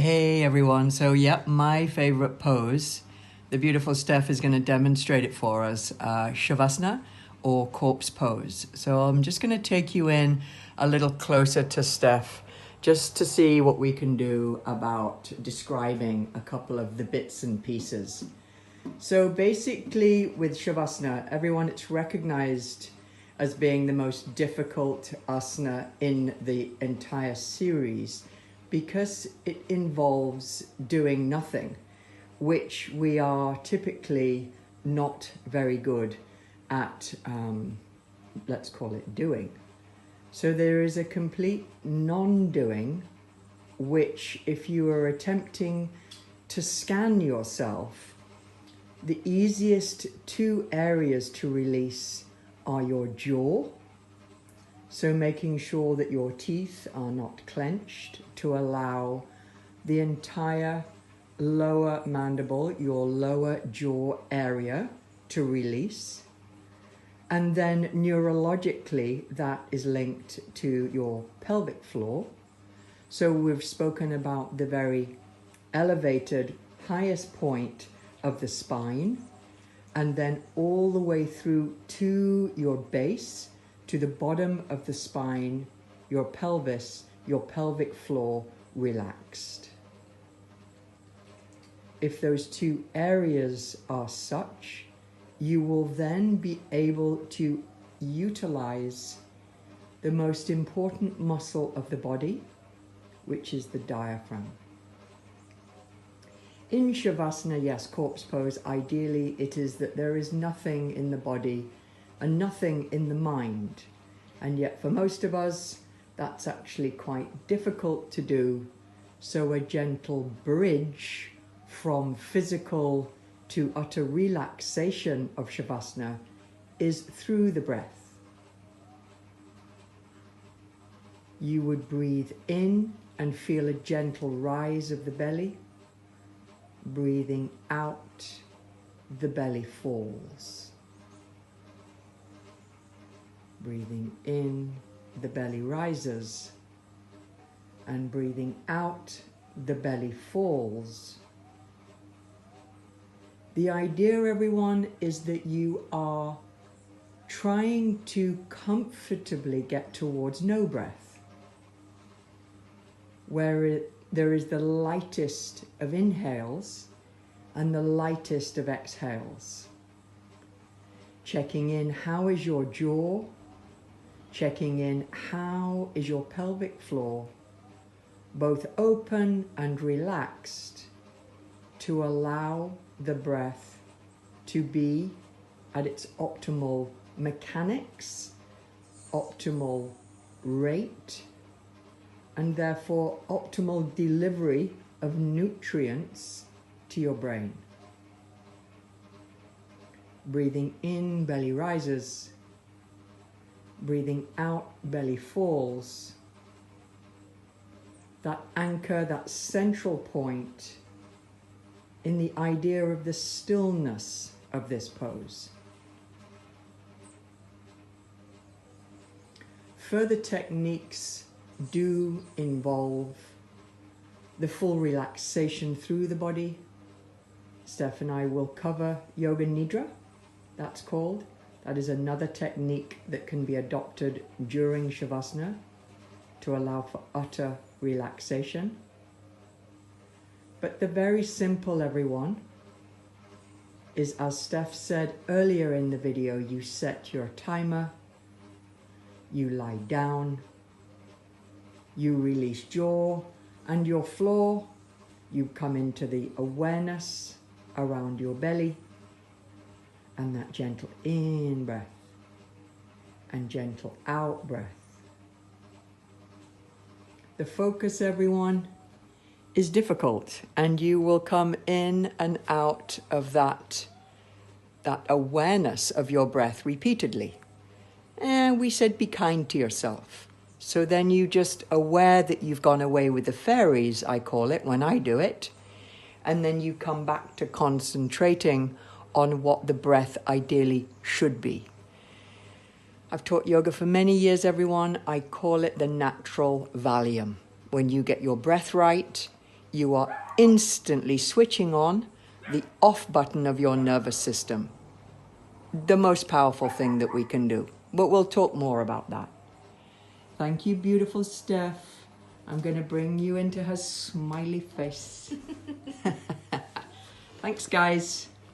Hey everyone, so yep, my favorite pose. The beautiful Steph is going to demonstrate it for us, Shavasana or corpse pose. So I'm just going to take you in a little closer to Steph just to see what we can do about describing a couple of the bits and pieces. So basically with Shavasana, everyone, it's recognized as being the most difficult asana in the entire series because it involves doing nothing, which we are typically not very good at, let's call it doing. So there is a complete non-doing, which if you are attempting to scan yourself, the easiest two areas to release are your jaw, so making sure that your teeth are not clenched to allow the entire lower mandible, your lower jaw area to release. And then neurologically, that is linked to your pelvic floor. So we've spoken about the very elevated, highest point of the spine, and then all the way through to your base, to the bottom of the spine, your pelvis, your pelvic floor relaxed. If those two areas are such, you will then be able to utilize the most important muscle of the body, which is the diaphragm. In Shavasana, yes, corpse pose, ideally it is that there is nothing in the body and nothing in the mind. And yet for most of us, that's actually quite difficult to do. So a gentle bridge from physical to utter relaxation of Shavasana is through the breath. You would breathe in and feel a gentle rise of the belly. Breathing out, the belly falls. Breathing in, the belly rises. And breathing out, the belly falls. The idea, everyone, is that you are trying to comfortably get towards no breath, where there is the lightest of inhales and the lightest of exhales. Checking in, how is your jaw? Checking in, how is your pelvic floor? Both open and relaxed to allow the breath to be at its optimal mechanics, optimal rate, and therefore optimal delivery of nutrients to your brain. Breathing in, belly rises. Breathing out, belly falls. That anchor, that central point in the idea of the stillness of this pose. Further techniques do involve the full relaxation through the body. Steph and I will cover Yoga Nidra, that's called. That is another technique that can be adopted during Shavasana to allow for utter relaxation. But the very simple, everyone, is, as Steph said earlier in the video, you set your timer, you lie down, you release jaw and your floor, you come into the awareness around your belly, and that gentle in breath and gentle out breath. The focus, everyone, is difficult, and you will come in and out of that awareness of your breath repeatedly. And we said be kind to yourself. So then you just aware that you've gone away with the fairies, I call it, when I do it. And then you come back to concentrating on what the breath ideally should be. I've taught yoga for many years, everyone. I call it the natural Valium. When you get your breath right, you are instantly switching on the off button of your nervous system. The most powerful thing that we can do. But we'll talk more about that. Thank you, beautiful Stef. I'm going to bring you into her smiley face. Thanks, guys.